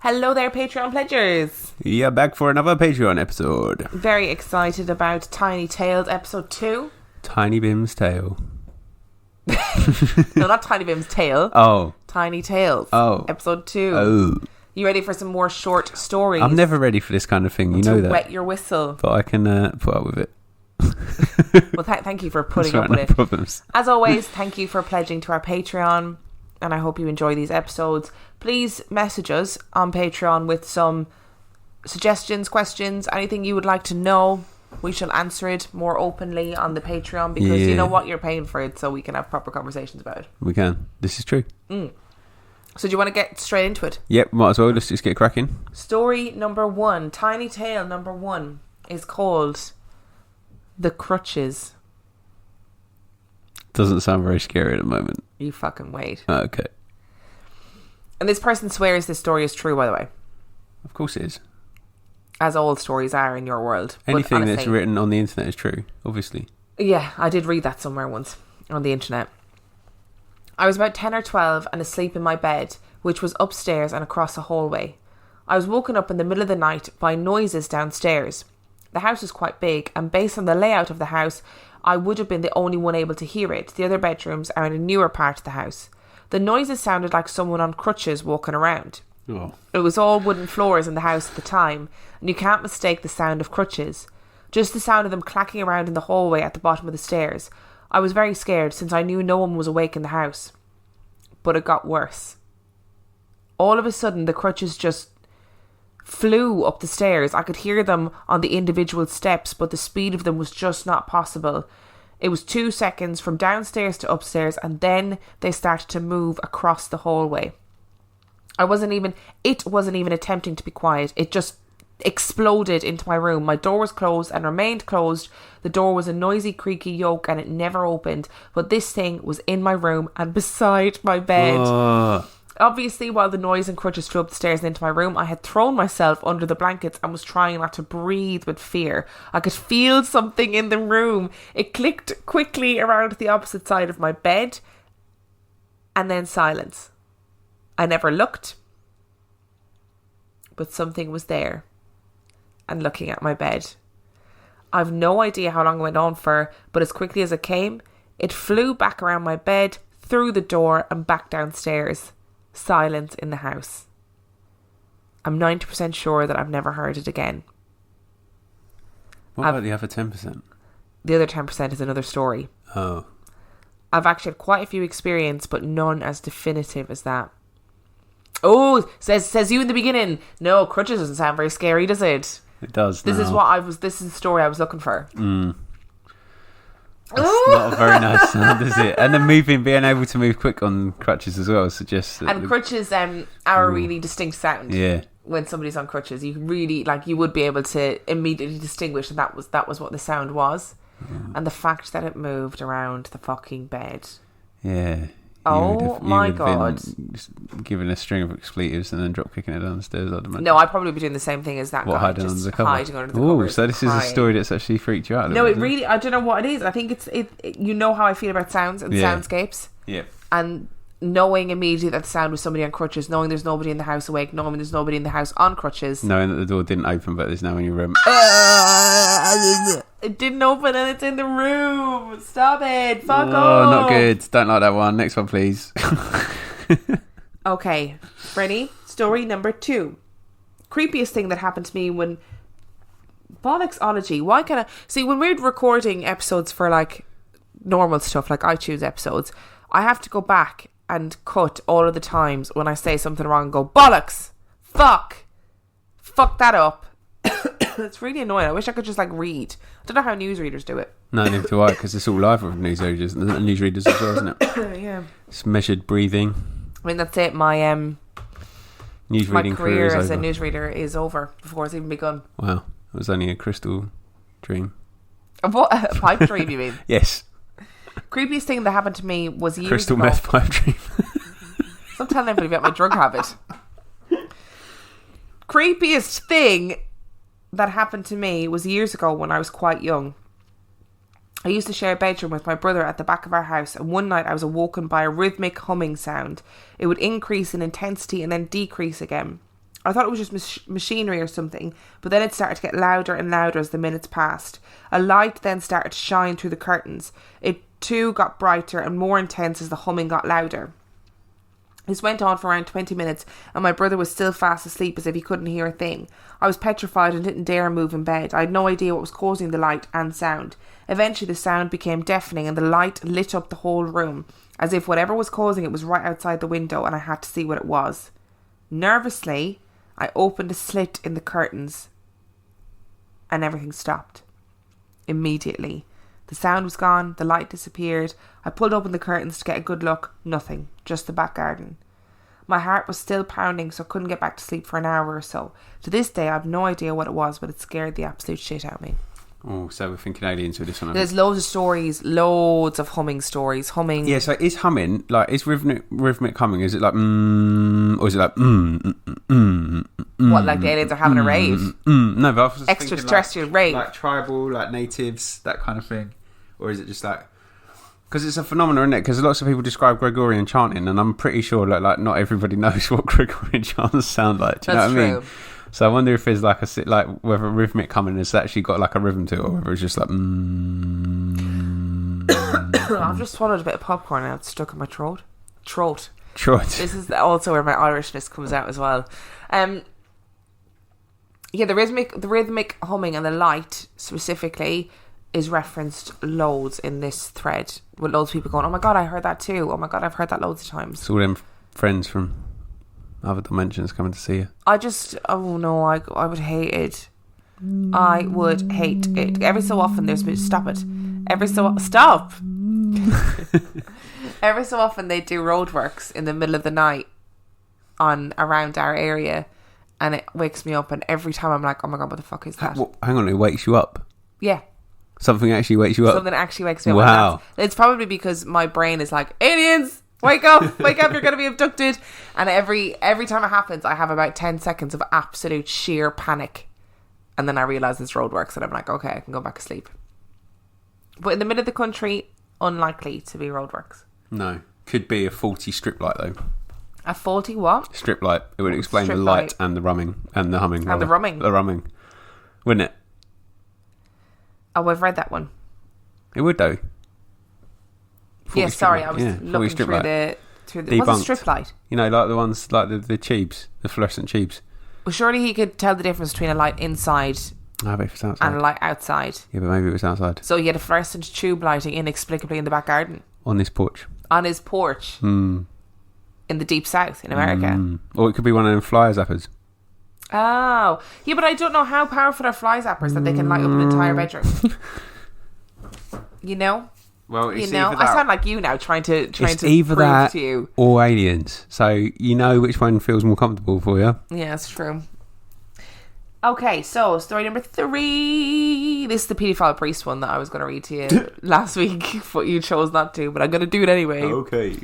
Hello there, Patreon pledgers. Yeah, back for another Patreon episode. Very excited about Tiny Tales episode 2. Tiny Bim's Tale. No, not Tiny Bim's Tale. Oh. Tiny Tales. Oh. Episode 2. Oh. You ready for some more short stories? I'm never ready for this kind of thing, you know that. Wet your whistle. But I can put up with it. Well, thank you for putting That's up right, with no it. problems. As always, thank you for pledging to our Patreon, and I hope you enjoy these episodes. Please message us on Patreon with some suggestions, questions, anything you would like to know. We shall answer it more openly on the Patreon because you know what, you're paying for it, so we can have proper conversations about it. We can. This is true. So do you want to get straight into it? Yep, might as well. Let's just get cracking. Story number 1, Tiny Tale number 1, is called The Crutches. Doesn't sound very scary at the moment. You fucking wait. Okay. And this person swears this story is true, by the way. Of course it is. As all stories are in your world. Anything honestly, that's written on the internet is true, obviously. Yeah, I did read that somewhere once on the internet. I was about 10 or 12 and asleep in my bed, which was upstairs and across a hallway. I was woken up in the middle of the night by noises downstairs. The house is quite big, and based on the layout of the house, I would have been the only one able to hear it. The other bedrooms are in a newer part of the house. The noises sounded like someone on crutches walking around. Oh. It was all wooden floors in the house at the time, and you can't mistake the sound of crutches. Just the sound of them clacking around in the hallway at the bottom of the stairs. I was very scared since I knew no one was awake in the house. But it got worse. All of a sudden, the crutches just flew up the stairs. I could hear them on the individual steps, but the speed of them was just not possible. It was 2 seconds from downstairs to upstairs, and then they started to move across the hallway. It wasn't even attempting to be quiet. It just exploded into my room. My door was closed and remained closed. The door was a noisy, creaky yoke and it never opened. But this thing was in my room and beside my bed. Obviously, while the noise and crutches flew up the stairs and into my room, I had thrown myself under the blankets and was trying not to breathe with fear. I could feel something in the room. It clicked quickly around the opposite side of my bed. And then silence. I never looked. But something was there. And looking at my bed. I've no idea how long it went on for, but as quickly as it came, it flew back around my bed, through the door and back downstairs. Silence in the house. I'm 90% sure that I've never heard it again. What about the other 10%? The other 10% is another story. Oh. I've actually had quite a few experiences, but none as definitive as that. Oh, says you in the beginning. No, crutches doesn't sound very scary, does it? It does. This is the story I was looking for. That's not a very nice sound, is it? And then being able to move quick on crutches as well suggests that. And crutches are a really distinct sound. Yeah. When somebody's on crutches, you really you would be able to immediately distinguish that was what the sound was, and the fact that it moved around the fucking bed. Yeah. Oh my god! Given a string of expletives and then drop kicking it down the stairs, I'd imagine. No, I'd probably be doing the same thing as that guy. Hiding under the cover. Hiding under the cover. So this is a story that's actually freaked you out. No, it really. I don't know what it is. I think it's. You know how I feel about sounds and soundscapes. Yeah. And knowing immediately that the sound was somebody on crutches, knowing there's nobody in the house awake, knowing there's nobody in the house on crutches, knowing that the door didn't open, but there's now in your room. It didn't open and it's in the room. Stop it. Fuck off. Oh, not good. Don't like that one. Next one, please. Okay. Ready? Story number 2. Creepiest thing that happened to me when... Bollocksology. Why can I... See, when we're recording episodes for, normal stuff, like iTunes episodes, I have to go back and cut all of the times when I say something wrong and go, bollocks! Fuck that up. It's really annoying. I wish I could just read. I don't know how newsreaders do it. No, neither do I, because it's all live with newsreaders as well, isn't it? Yeah. It's measured breathing. I mean, that's it. My newsreading career as a newsreader is over before it's even begun. Wow. It was only a crystal dream. What? A pipe dream, you mean? Yes. Creepiest thing that happened to me was years crystal ago. Meth pipe dream. Don't tell anybody about my drug habit. Creepiest thing that happened to me was years ago when I was quite young. I used to share a bedroom with my brother at the back of our house, and one night I was awoken by a rhythmic humming sound. It would increase in intensity and then decrease again. I thought it was just machinery or something, but then it started to get louder and louder as the minutes passed. A light then started to shine through the curtains. It too got brighter and more intense as the humming got louder. This went on for around 20 minutes and my brother was still fast asleep as if he couldn't hear a thing. I was petrified and didn't dare move in bed. I had no idea what was causing the light and sound. Eventually the sound became deafening and the light lit up the whole room, as if whatever was causing it was right outside the window and I had to see what it was. Nervously, I opened a slit in the curtains and everything stopped. Immediately. The sound was gone, the light disappeared. I pulled open the curtains to get a good look. Nothing, just the back garden. My heart was still pounding, so I couldn't get back to sleep for an hour or so. To this day, I have no idea what it was, but it scared the absolute shit out of me. Oh, so we're thinking aliens with this one. There's loads of stories, loads of humming stories. Humming. Yeah, so is humming, like, is rhythmic humming, is it like, or is it like, What, like the aliens are having a rave? No, but I was just extraterrestrial thinking, rave. like tribal, like natives, that kind of thing. Or is it just like, because it's a phenomenon, isn't it? Because lots of people describe Gregorian chanting, and I'm pretty sure that like not everybody knows what Gregorian chants sound like. Do you know what I mean? So I wonder if there's like whether rhythmic humming has actually got like a rhythm to it, or whether it's just like. I've just swallowed a bit of popcorn now. It's stuck in my throat. This is also where my Irishness comes out as well. Yeah, the rhythmic humming and the light specifically is referenced loads in this thread, with loads of people going, oh my god, I heard that too. Oh my god, I've heard that loads of times. It's all them friends from other dimensions coming to see you. I would hate it. I would hate it. Every so often stop. Every so often they do roadworks in the middle of the night around our area, and it wakes me up, and every time I'm like, oh my god, what the fuck is that? Hang on, it wakes you up? Yeah. Something actually wakes you up? Something actually wakes me up. Wow. It's probably because my brain is like, aliens, wake up, you're going to be abducted. And every time it happens, I have about 10 seconds of absolute sheer panic. And then I realise it's roadworks and I'm like, okay, I can go back to sleep. But in the middle of the country, unlikely to be roadworks. No. Could be a faulty strip light though. A faulty what? Strip light. It would explain the light and the rumming. And the humming. And the rumming. The rumming. Wouldn't it? Oh, I've read that one. It would though. Yeah, sorry, I was looking through the what's a strip light? You know, like the ones, like the tubes, the fluorescent tubes. Well, surely he could tell the difference between a light inside but if it's outside. and a light outside. Yeah, but maybe it was outside. So he had a fluorescent tube lighting inexplicably in the back garden. On this porch. On his porch. In the deep south in America. Or it could be one of them fly zappers. Oh. Yeah, but I don't know how powerful are fly zappers that they can light up an entire bedroom. You know? Well, it's I sound like you now trying to either prove that to you. Or aliens. So you know which one feels more comfortable for you. Yeah, that's true. Okay, so story number 3. This is the paedophile priest one that I was going to read to you last week, but you chose not to, but I'm going to do it anyway. Okay.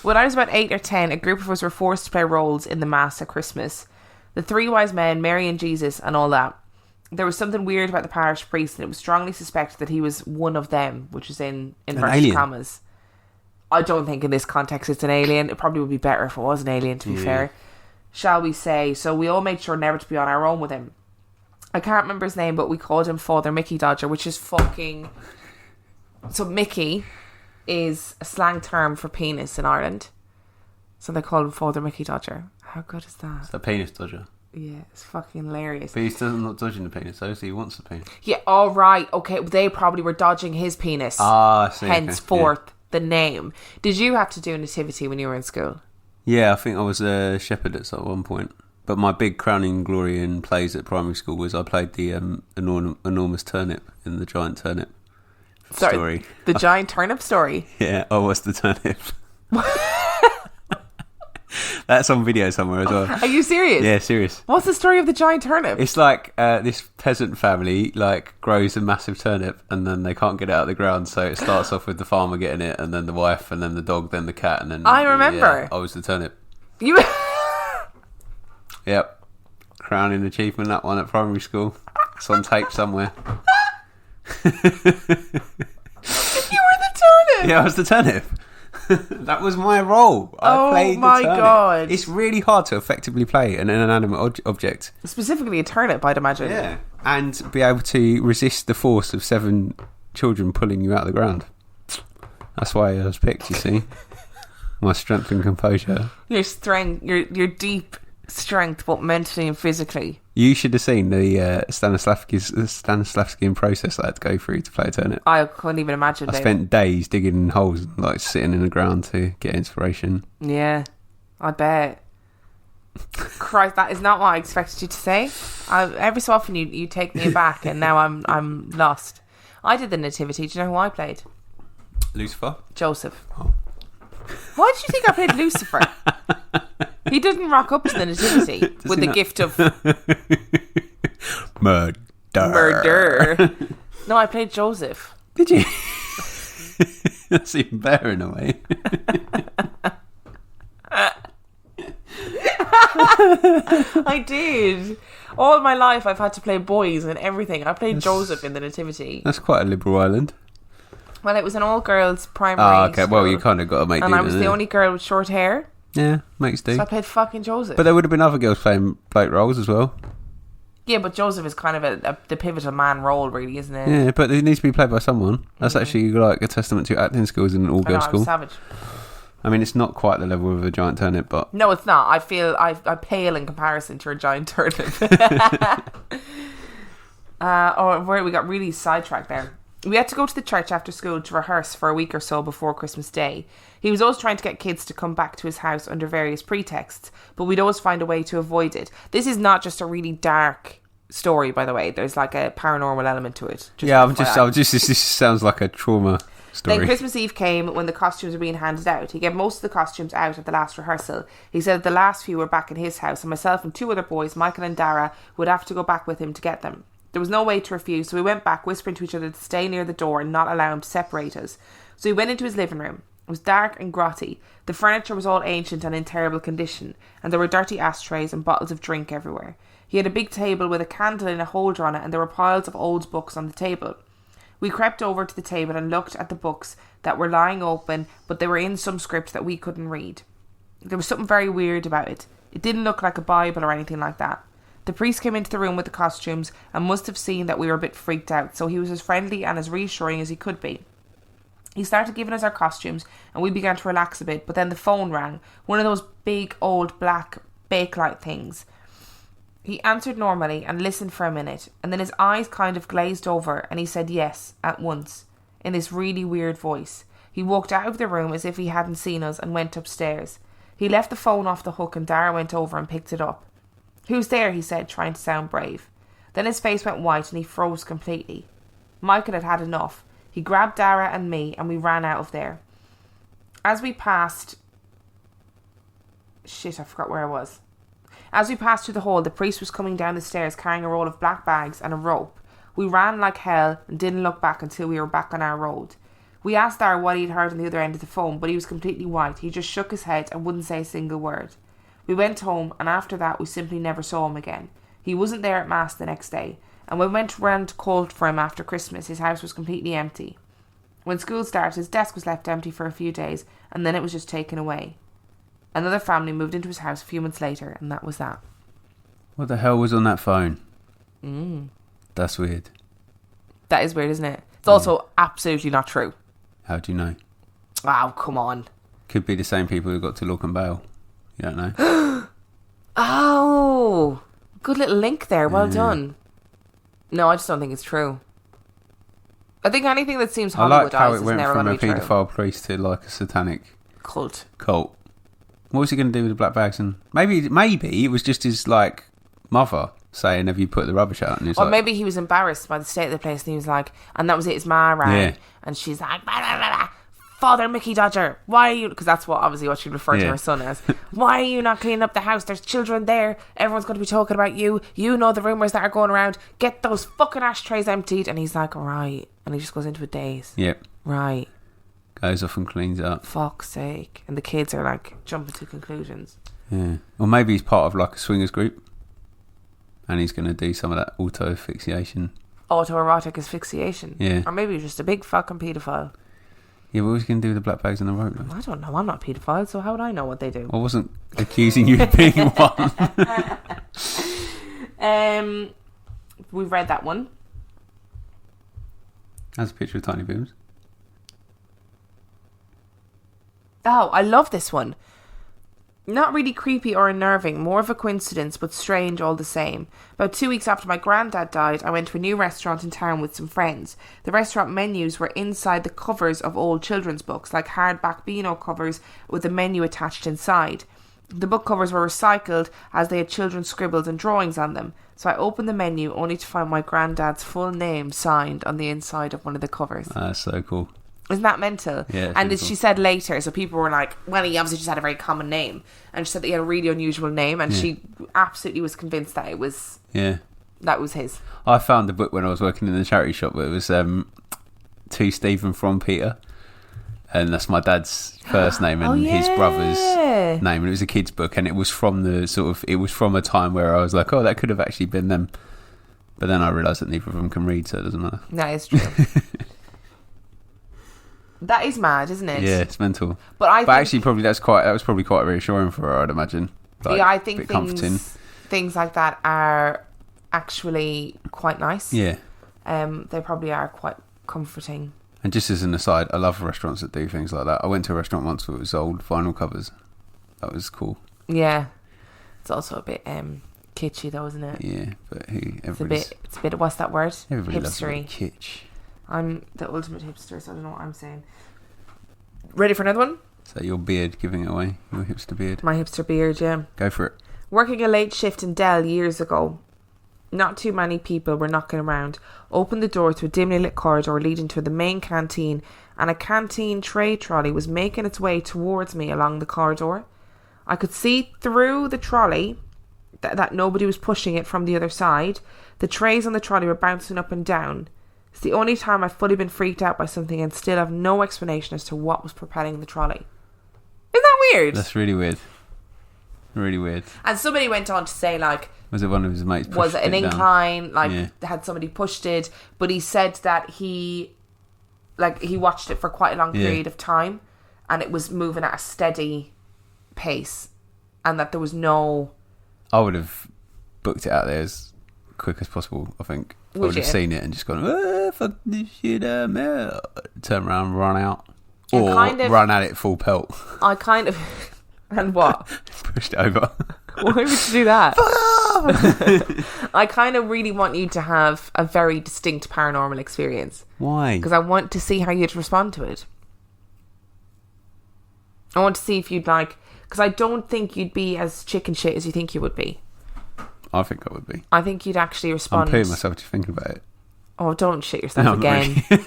When I was about 8 or 10, a group of us were forced to play roles in the Mass at Christmas. The 3 wise men, Mary and Jesus, and all that. There was something weird about the parish priest, and it was strongly suspected that he was one of them, which is in inverted commas. I don't think in this context it's an alien. It probably would be better if it was an alien, to be fair. Shall we say? So we all made sure never to be on our own with him. I can't remember his name, but we called him Father Mickey Dodger, which is fucking... So Mickey is a slang term for penis in Ireland. So they call him Father Mickey Dodger. How good is that? It's the penis dodger. Yeah, it's fucking hilarious. But he's still not dodging the penis, though, so he wants the penis. Yeah, all right. Okay, they probably were dodging his penis. Ah, I see. Henceforth, the name. Did you have to do a nativity when you were in school? Yeah, I think I was a shepherd at one point. But my big crowning glory in plays at primary school was I played the enormous turnip in the giant turnip story. The giant turnip story? Yeah, I was the turnip. That's on video somewhere as well. Are you serious? Yeah, serious. What's the story of the giant turnip? It's like this peasant family grows a massive turnip and then they can't get it out of the ground, so it starts off with the farmer getting it and then the wife and then the dog, then the cat, and then... I remember. Yeah, I was the turnip. You... Yep. Crowning achievement, that one at primary school. It's on tape somewhere. You were the turnip? Yeah, I was the turnip. That was my role. I played the turnip. God. It's really hard to effectively play an inanimate object. Specifically a turnip, I'd imagine. Yeah. And be able to resist the force of 7 children pulling you out of the ground. That's why I was picked, you see. My strength and composure. Your strength, your deep strength, but mentally and physically. You should have seen the Stanislavskian process I had to go through to play a turnip. I couldn't even imagine. I spent days digging holes, like sitting in the ground to get inspiration. Yeah, I bet. Christ, that is not what I expected you to say. Every so often you take me aback, and now I'm lost. I did the nativity. Do you know who I played? Lucifer? Joseph. Oh. Why did you think I played Lucifer? He didn't rock up to the nativity with the gift of murder. No, I played Joseph. Did you? That's even better in a way. I did. All my life I've had to play boys and everything. I played Joseph in the nativity. That's quite a liberal island. Well, it was an all-girls primary okay. school, Well, you kind of got to make do. And I was the only girl with short hair. Yeah, makes do. So I played fucking Joseph. But there would have been other girls playing bloke roles as well. Yeah, but Joseph is kind of the pivotal man role, really, isn't it? Yeah, but it needs to be played by someone. That's actually like a testament to acting skills in an all-girls school. Savage. I mean, it's not quite the level of a giant turnip, but... No, it's not. I feel I pale in comparison to a giant turnip. We got really sidetracked there. We had to go to the church after school to rehearse for a week or so before Christmas Day. He was always trying to get kids to come back to his house under various pretexts, but we'd always find a way to avoid it. This is not just a really dark story, by the way. There's like a paranormal element to it. This sounds like a trauma story. Then Christmas Eve came when the costumes were being handed out. He gave most of the costumes out at the last rehearsal. He said that the last few were back in his house, and myself and 2 other boys, Michael and Dara, would have to go back with him to get them. There was no way to refuse, so we went back, whispering to each other to stay near the door and not allow him to separate us. So we went into his living room. It was dark and grotty. The furniture was all ancient and in terrible condition, and there were dirty ashtrays and bottles of drink everywhere. He had a big table with a candle in a holder on it, and there were piles of old books on the table. We crept over to the table and looked at the books that were lying open, but they were in some script that we couldn't read. There was something very weird about it. It didn't look like a Bible or anything like that. The priest came into the room with the costumes and must have seen that we were a bit freaked out, so he was as friendly and as reassuring as he could be. He started giving us our costumes and we began to relax a bit, but then the phone rang, one of those big old black Bakelite things. He answered normally and listened for a minute, and then his eyes kind of glazed over and he said yes at once, in this really weird voice. He walked out of the room as if he hadn't seen us and went upstairs. He left the phone off the hook and Dara went over and picked it up. "Who's there?" he said, trying to sound brave. Then his face went white and he froze completely. Michael had had enough. He grabbed Dara and me and we ran out of there. As we passed... I forgot where I was. As we passed through the hall, the priest was coming down the stairs carrying a roll of black bags and a rope. We ran like hell and didn't look back until we were back on our road. We asked Dara what he'd heard on the other end of the phone, but he was completely white. He just shook his head and wouldn't say a single word. We went home, and after that we simply never saw him again. He wasn't there at Mass the next day, and when we went round to call for him after Christmas, his house was completely empty. When school started, his desk was left empty for a few days, and then it was just taken away. Another family moved into his house a few months later, and that was that. What the hell was on that phone? That's weird. That is weird, isn't it? It's also absolutely not true. How do you know? Wow, come on. Could be the same people who got to Lorcan Bail. You don't know. Oh, good little link there. Well done. No, I just don't think it's true. I think anything that seems Hollywoodized I like how it is went never from going a to be true. paedophile priest to like a satanic Cult. What was he going to do with the black bags? And maybe it was just his like mother saying, "Have you put the rubbish out?" And Or maybe he was embarrassed by the state of the place, and he was like, and that was it. His ma rang, and she's like, blah, blah, blah, blah. "Father Mickey Dodger, why are you..." Because that's what she'd refer to her son as. "Why are you not cleaning up the house? There's children there. Everyone's going to be talking about you. You know the rumours that are going around. Get those fucking ashtrays emptied." And he's like, "Right." And he just goes into a daze. Yep. Right. Goes off and cleans up. Fuck's sake. And the kids are like jumping to conclusions. Yeah. Or maybe he's part of like a swingers group. And he's going to do some of that auto-asphyxiation. Autoerotic asphyxiation. Yeah. Or maybe he's just a big fucking paedophile. Yeah, what was he going to do with the black bags in the road? I don't know. I'm not a paedophile, so how would I know what they do? I wasn't accusing you of being one. We've read that one. That's a picture of Tiny Booms. Oh, I love this one. Not really creepy or unnerving, more of a coincidence, but strange all the same. About 2 weeks after my granddad died, I went to a new restaurant in town with some friends. The restaurant menus were inside the covers of old children's books, like hardback Beano covers with the menu attached inside. The book covers were recycled as they had children's scribbles and drawings on them. So I opened the menu only to find my granddad's full name signed on the inside of one of the covers. That's so cool. Isn't that mental? Yeah. And she said later, so people were like, well, he obviously just had a very common name. And she said that he had a really unusual name, and she absolutely was convinced that it was that was his. I found a book when I was working in the charity shop. It was To Stephen from Peter, and that's my dad's first name and his brother's name. And it was a kid's book, and it was from a time where I was like, oh, that could have actually been them. But then I realised that neither of them can read, so it doesn't matter. That is true. That is mad, isn't it? Yeah, it's mental. But actually, probably that was probably quite reassuring for her, I'd imagine. Like, I think a bit comforting. Things like that are actually quite nice. Yeah. They probably are quite comforting. And just as an aside, I love restaurants that do things like that. I went to a restaurant once where it was old vinyl covers. That was cool. Yeah. It's also a bit kitschy though, isn't it? Yeah, but it's a bit what's that word? Everybody loves a hipstery. bit kitsch. I'm the ultimate hipster, so I don't know what I'm saying. Ready for another one? So your beard giving it away, your hipster beard. My hipster beard, yeah. Go for it. Working a late shift in Dell years ago. Not too many people were knocking around. Opened the door to a dimly lit corridor leading to the main canteen, and a canteen tray trolley was making its way towards me along the corridor. I could see through the trolley that nobody was pushing it from the other side. The trays on the trolley were bouncing up and down. It's the only time I've fully been freaked out by something and still have no explanation as to what was propelling the trolley. Isn't that weird? That's really weird. Really weird. And somebody went on to say, like... Was it one of his mates pushed was it an incline? down? Had somebody pushed it? But he said that he watched it for quite a long period of time, and it was moving at a steady pace, and that there was no... I would have booked it out there as quick as possible, I think. I would have seen it and just gone, fuck this shit up, man. Turn around, run out. Or run at it full pelt. I kind of... And what? Pushed it over. Why would you do that? I kind of really want you to have a very distinct paranormal experience. Why? Because I want to see how you'd respond to it. I want to see if you'd like... Because I don't think you'd be as chicken shit as you think you would be. I think I would be. I think you'd actually respond... I'm pooing myself just thinking about it. Oh, don't shit yourself again. Really.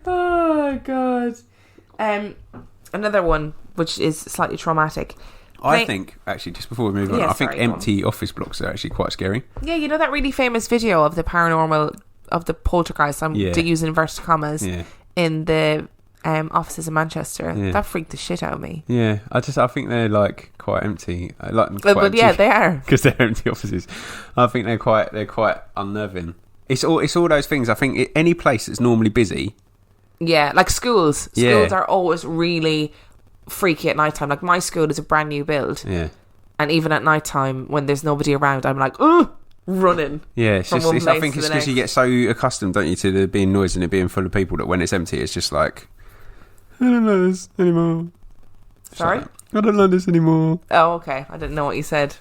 Oh, God. Another one, which is slightly traumatic. I think, actually, just before we move on, I think empty office blocks are actually quite scary. Yeah, you know that really famous video of the paranormal, of the poltergeist, I'm using inverted commas, in the offices in Manchester. Yeah. That freaked the shit out of me. Yeah, I think they're like quite empty. Yeah, they are. Because they're empty offices. I think they're quite unnerving. It's all those things. I think any place that's normally busy. Yeah, like schools. Schools are always really freaky at night time. Like my school is a brand new build. Yeah. And even at night time when there's nobody around, I'm like, oh, running. Yeah, I think it's because you get so accustomed, don't you, to there being noise and it being full of people that when it's empty, it's just like, I don't like this anymore. Sorry? I don't like this anymore. Oh, okay. I didn't know what you said.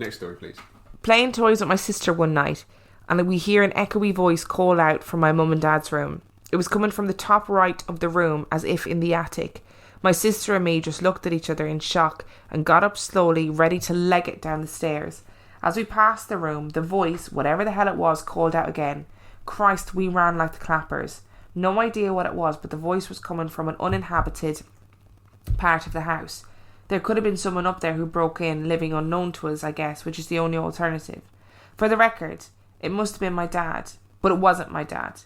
Next story, please. Playing toys with my sister one night, and we hear an echoey voice call out from my mum and dad's room. It was coming from the top right of the room, as if in the attic. My sister and me just looked at each other in shock and got up slowly, ready to leg it down the stairs. As we passed the room, the voice, whatever the hell it was, called out again. Christ, we ran like the clappers. No idea what it was, but the voice was coming from an uninhabited part of the house. There could have been someone up there who broke in, living unknown to us, I guess, which is the only alternative. For the record, it must have been my dad, but it wasn't my dad.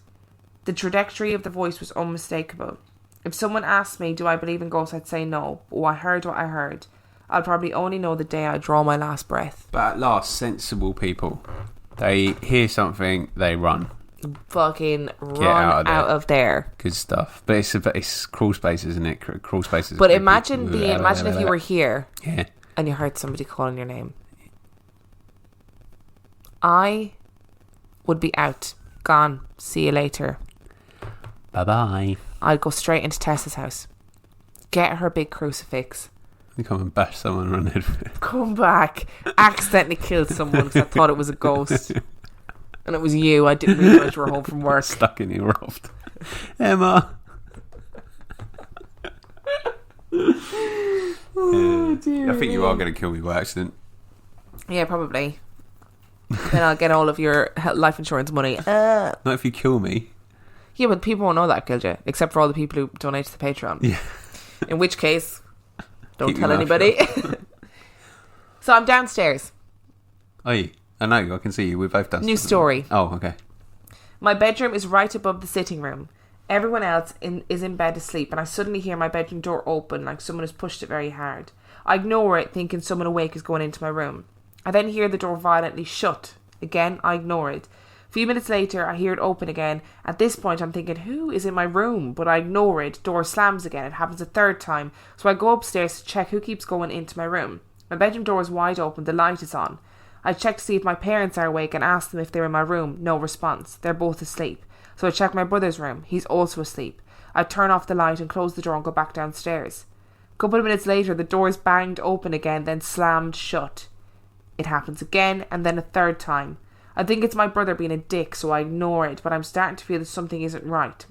The trajectory of the voice was unmistakable. If someone asked me, do I believe in ghosts, I'd say no. But I heard what I heard. I'll probably only know the day I draw my last breath. But at last, sensible people, they hear something, they run. fucking run out of there. Good stuff. But it's crawl space, isn't it? Crawl spaces. But imagine if you were here yeah, and you heard somebody calling your name. I would be out. Gone. See you later. Bye-bye. I'd go straight into Tessa's house. Get her big crucifix. You come and bash someone around the head with it. Come back. Accidentally killed someone because I thought it was a ghost. And it was you. I didn't realise you were home from work. Stuck in your raft. Emma. Oh, dear. I think you are going to kill me by accident. Yeah, probably. Then I'll get all of your life insurance money. Not if you kill me. Yeah, but people won't know that I killed you, except for all the people who donate to the Patreon. Yeah. In which case, don't tell anybody. So I'm downstairs. Are you? I know, I can see you. We're both downstairs. New story. Oh, okay. My bedroom is right above the sitting room. Everyone else is in bed asleep, and I suddenly hear my bedroom door open like someone has pushed it very hard. I ignore it, thinking someone awake is going into my room. I then hear the door violently shut. Again, I ignore it. A few minutes later, I hear it open again. At this point, I'm thinking, who is in my room? But I ignore it. Door slams again. It happens a third time. So I go upstairs to check who keeps going into my room. My bedroom door is wide open. The light is on. I check to see if my parents are awake and ask them if they're in my room. No response. They're both asleep. So I check my brother's room. He's also asleep. I turn off the light and close the door and go back downstairs. A couple of minutes later, the door is banged open again, then slammed shut. It happens again, and then a third time. I think it's my brother being a dick, so I ignore it, but I'm starting to feel that something isn't right.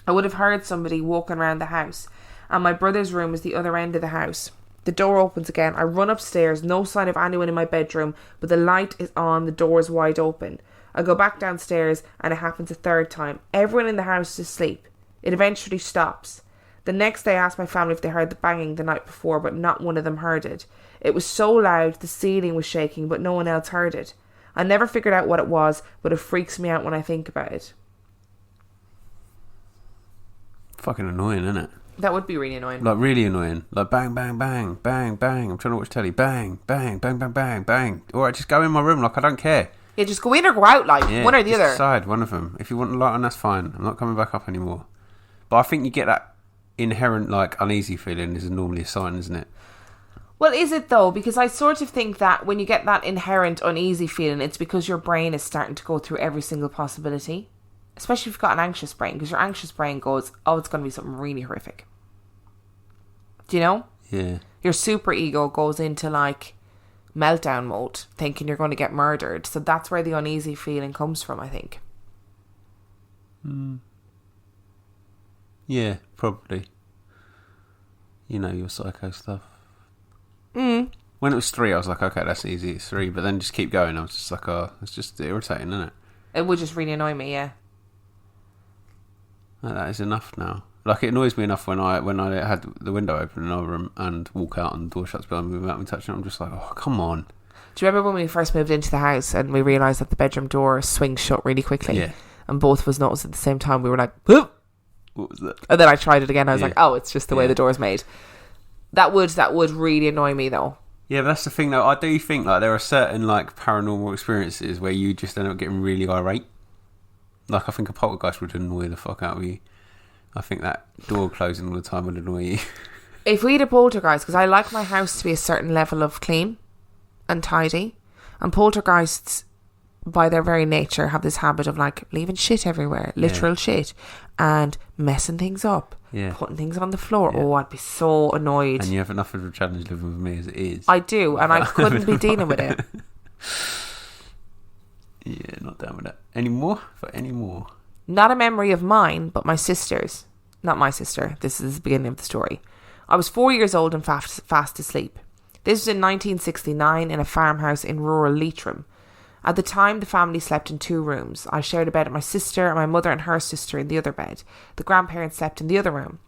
I would have heard somebody walking around the house, and my brother's room is the other end of the house. The door opens again. I run upstairs, no sign of anyone in my bedroom, but the light is on, the door is wide open. I go back downstairs, and it happens a third time. Everyone in the house is asleep. It eventually stops. The next day I asked my family if they heard the banging the night before, but not one of them heard it. It was so loud, the ceiling was shaking, but no one else heard it. I never figured out what it was, but it freaks me out when I think about it. Fucking annoying, isn't it? That would be really annoying. Like, really annoying. Like, bang, bang, bang, bang, bang. I'm trying to watch telly. Bang, bang, bang, bang, bang, bang. Alright, just go in my room. Like, I don't care. Yeah, just go in or go out, like, one or the other. Decide, one of them. If you want the light on, that's fine. I'm not coming back up anymore. But I think you get that inherent, like, uneasy feeling is normally a sign, isn't it? Well, is it though? Because I sort of think that when you get that inherent uneasy feeling, it's because your brain is starting to go through every single possibility. Especially if you've got an anxious brain, because your anxious brain goes, oh, it's going to be something really horrific. Do you know? Yeah. Your super ego goes into like meltdown mode, thinking you're going to get murdered. So that's where the uneasy feeling comes from, I think. Yeah, probably. You know, your psycho stuff. When it was 3, I was like, okay, that's easy, it's 3. But then just keep going. I was just like, oh, it's just irritating, isn't it? It would just really annoy me, yeah. Like, that is enough now. Like, it annoys me enough when I had the window open in our room and walk out and the door shuts behind me without me touching it. I'm just like, oh, come on. Do you remember when we first moved into the house and we realised that the bedroom door swings shut really quickly? Yeah. And both of us noticed at the same time. We were like, whoop! What was that? And then I tried it again. I was like, oh, it's just the way the door is made. That would really annoy me, though. Yeah, but that's the thing, though. I do think like there are certain like paranormal experiences where you just end up getting really irate. Like, I think a poltergeist would annoy the fuck out of you. I think that door closing all the time would annoy you. If we had a poltergeist, because I like my house to be a certain level of clean and tidy, and poltergeists, by their very nature, have this habit of like leaving shit everywhere, literal shit, and messing things up, putting things on the floor. Oh, I'd be so annoyed. And you have enough of a challenge living with me as it is. I do, and I couldn't be dealing with it. Yeah, not down with that anymore. Not a memory of mine, but my sister's. Not my sister. This is the beginning of the story. I was 4 years old and fast asleep. This was in 1969 in a farmhouse in rural Leitrim. At the time, the family slept in 2 rooms. I shared a bed with my sister, and my mother and her sister in the other bed. The grandparents slept in the other room.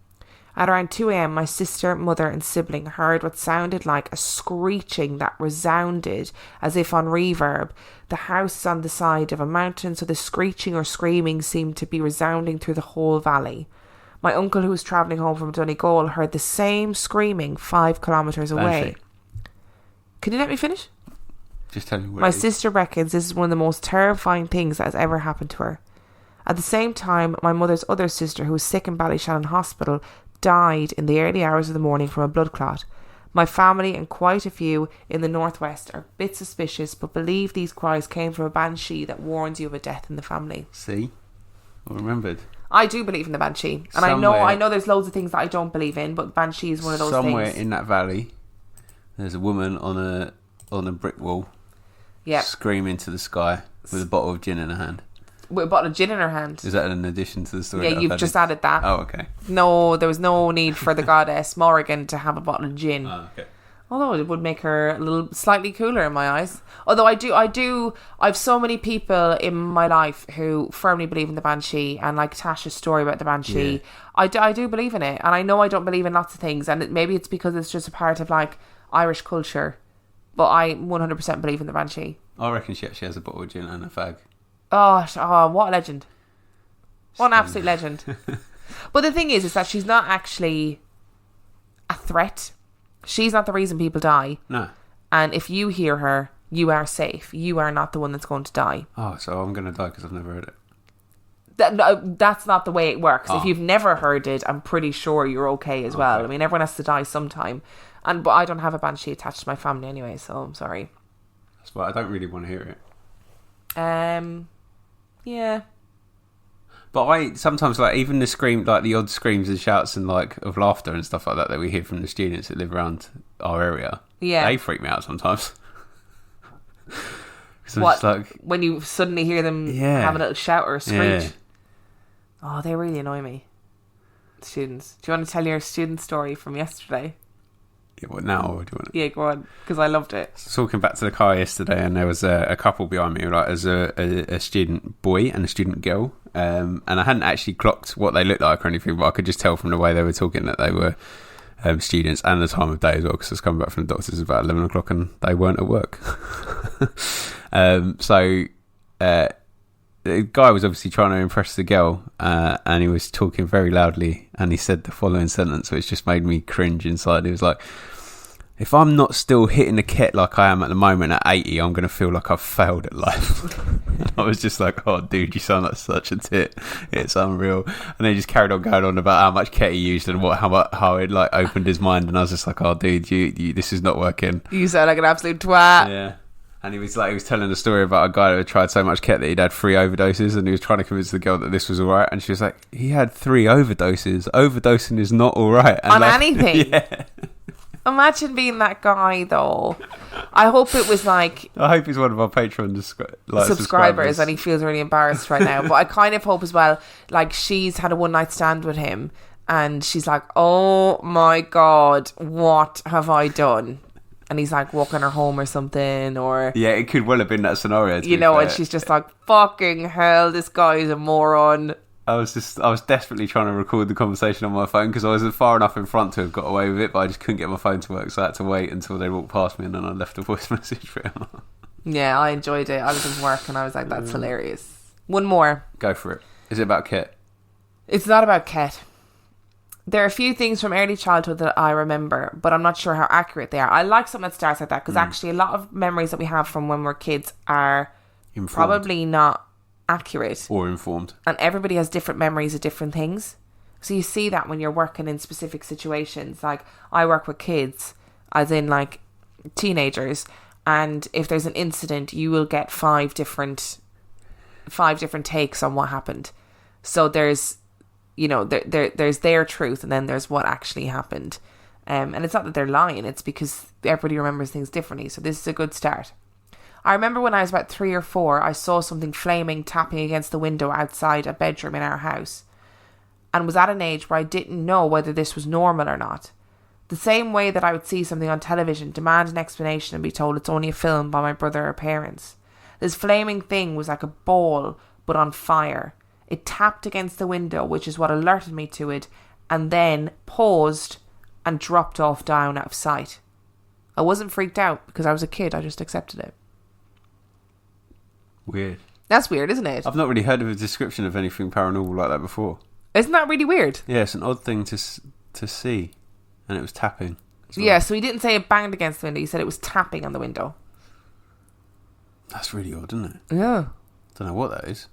At around 2 a.m, my sister, mother and sibling heard what sounded like a screeching that resounded as if on reverb. The house is on the side of a mountain, so the screeching or screaming seemed to be resounding through the whole valley. My uncle, who was travelling home from Donegal, heard the same screaming 5 kilometres away. Can you let me finish? Just tell me what My sister reckons this is one of the most terrifying things that has ever happened to her. At the same time, my mother's other sister, who was sick in Ballyshannon Hospital, died in the early hours of the morning from a blood clot. My family and quite a few in the northwest are a bit suspicious, but believe these cries came from a banshee that warns you of a death in the family. See? I remembered. I do believe in the banshee, and Somewhere, I know there's loads of things that I don't believe in, but banshee is one of those somewhere things. Somewhere in that valley, there's a woman on a brick wall, screaming to the sky with a bottle of gin in her hand. With a bottle of gin in her hand. Is that an addition to the story? Yeah, you've just added that. Oh, okay. No, there was no need for the goddess Morrigan to have a bottle of gin. Oh, okay. Although it would make her a little slightly cooler in my eyes. Although I've so many people in my life who firmly believe in the banshee, and like Tasha's story about the banshee. Yeah. I do believe in it, and I know I don't believe in lots of things, and maybe it's because it's just a part of like Irish culture, but I 100% believe in the banshee. I reckon she actually has a bottle of gin and a fag. Oh, what a legend. What an absolute legend. But the thing is that she's not actually a threat. She's not the reason people die. No. And if you hear her, you are safe. You are not the one that's going to die. Oh, so I'm going to die because I've never heard it. That's not the way it works. Oh. If you've never heard it, I'm pretty sure you're okay as well. I mean, everyone has to die sometime. But I don't have a banshee attached to my family anyway, so I'm sorry. That's why I don't really want to hear it. Yeah. But I sometimes, like, even the odd screams and shouts and like of laughter and stuff like that we hear from the students that live around our area. Yeah. They freak me out sometimes. What? When you suddenly hear them have a little shout or a screech? Yeah. Oh, they really annoy me. Students. Do you want to tell your student story from yesterday? Yeah, what now? Or do you want Yeah, go on, because I loved it. So talking back to the car yesterday, and there was a couple behind me, like as a student boy and a student girl, and I hadn't actually clocked what they looked like or anything, but I could just tell from the way they were talking that they were students, and the time of day as well, because I was coming back from the doctor's about 11 o'clock and they weren't at work. The guy was obviously trying to impress the girl, and he was talking very loudly, and he said the following sentence, which just made me cringe inside. He was like, if I'm not still hitting the ket like I am at the moment at 80, I'm going to feel like I've failed at life. And I was just like, oh, dude, you sound like such a tit. It's unreal. And then he just carried on going on about how much ket he used and how it like opened his mind. And I was just like, oh, dude, you this is not working. You sound like an absolute twat. Yeah. And he was telling a story about a guy who had tried so much ket that he'd had 3 overdoses, and he was trying to convince the girl that this was all right. And she was like, he had 3 overdoses. Overdosing is not all right. And on anything? Yeah. Imagine being that guy, though. I hope it was like... I hope he's one of our Patreon subscribers, and he feels really embarrassed right now. But I kind of hope as well, like, she's had a one-night stand with him, and she's like, oh my God, what have I done? And he's like walking her home or something, or... Yeah, it could well have been that scenario. You know, and she's just like, fucking hell, this guy is a moron. I was desperately trying to record the conversation on my phone because I wasn't far enough in front to have got away with it, but I just couldn't get my phone to work, so I had to wait until they walked past me, and then I left a voice message for him. Yeah, I enjoyed it. I was in work and I was like, that's hilarious. One more. Go for it. Is it about Ket? It's not about Ket. There are a few things from early childhood that I remember, but I'm not sure how accurate they are. I like something that starts like that, because actually a lot of memories that we have from when we're kids are probably not accurate or informed, and everybody has different memories of different things. So you see that when you're working in specific situations. Like, I work with kids, as in like teenagers, and if there's an incident, you will get 5 different takes on what happened. So there's, you know, there's their truth, and then there's what actually happened. And it's not that they're lying, it's because everybody remembers things differently. So this is a good start. I remember when I was about 3 or 4, I saw something flaming tapping against the window outside a bedroom in our house, and was at an age where I didn't know whether this was normal or not. The same way that I would see something on television, demand an explanation, and be told it's only a film by my brother or parents. This flaming thing was like a ball, but on fire. It tapped against the window, which is what alerted me to it, and then paused and dropped off down out of sight. I wasn't freaked out because I was a kid, I just accepted it. Weird. That's weird, isn't it? I've not really heard of a description of anything paranormal like that before. Isn't that really weird? Yeah, it's an odd thing to see. And it was tapping. Well. Yeah, so he didn't say it banged against the window. He said it was tapping on the window. That's really odd, isn't it? Yeah. Don't know what that is.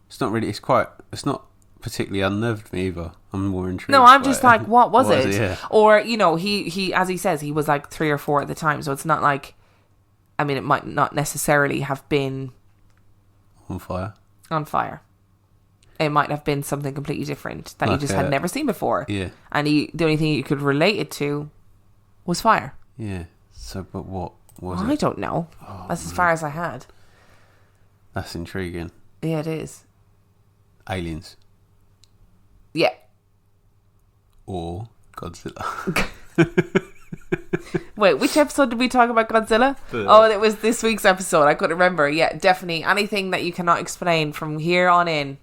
It's not really. It's not particularly unnerved me either. I'm more intrigued. No, I'm by just it. like, what was it? Yeah. Or, you know, he as he says, he was like 3 or 4 at the time, so it's not like, I mean, it might not necessarily have been On fire. It might have been something completely different that you just had never seen before. Yeah. And the only thing you could relate it to was fire. Yeah. So, but what was it? I don't know. That's as far as I had. That's intriguing. Yeah, it is. Aliens. Yeah. Or Godzilla. Wait, which episode did we talk about Godzilla? Oh, it was this week's episode. I couldn't remember. Yeah, definitely. Anything that you cannot explain from here on in,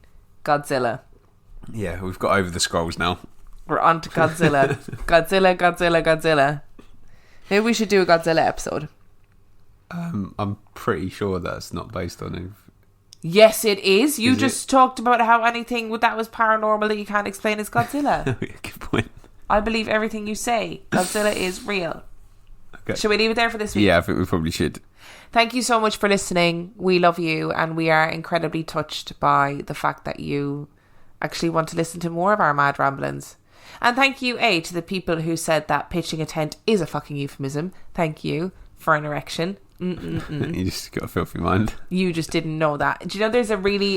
Godzilla. Yeah, we've got over the scrolls now. We're on to Godzilla. Godzilla. Maybe we should do a Godzilla episode. I'm pretty sure that's not based on it. Yes, it is. You Is just talked about how anything that was paranormal that you can't explain is Godzilla. Good point. I believe everything you say. Godzilla is real. Okay. Shall we leave it there for this week? Yeah, I think we probably should. Thank you so much for listening. We love you, and we are incredibly touched by the fact that you actually want to listen to more of our mad ramblings. And thank you, to the people who said that pitching a tent is a fucking euphemism. Thank you for an erection. You just got a filthy mind. You just didn't know that. Do you know there's a really,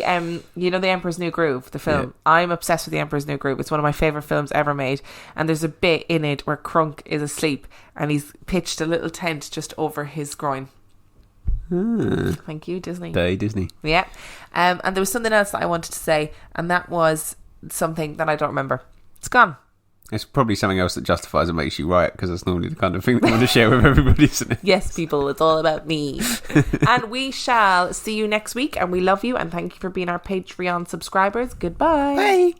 you know The Emperor's New Groove, the film? Yeah. I'm obsessed with The Emperor's New Groove. It's one of my favourite films ever made. And there's a bit in it where Crunk is asleep and he's pitched a little tent just over his groin. Thank you, Disney. Disney. Yeah. And there was something else that I wanted to say, and that was something that I don't remember. It's gone. It's probably something else that justifies and makes you right, because that's normally the kind of thing that you want to share with everybody, isn't it? Yes, people, it's all about me. And we shall see you next week, and we love you, and thank you for being our Patreon subscribers. Goodbye. Bye.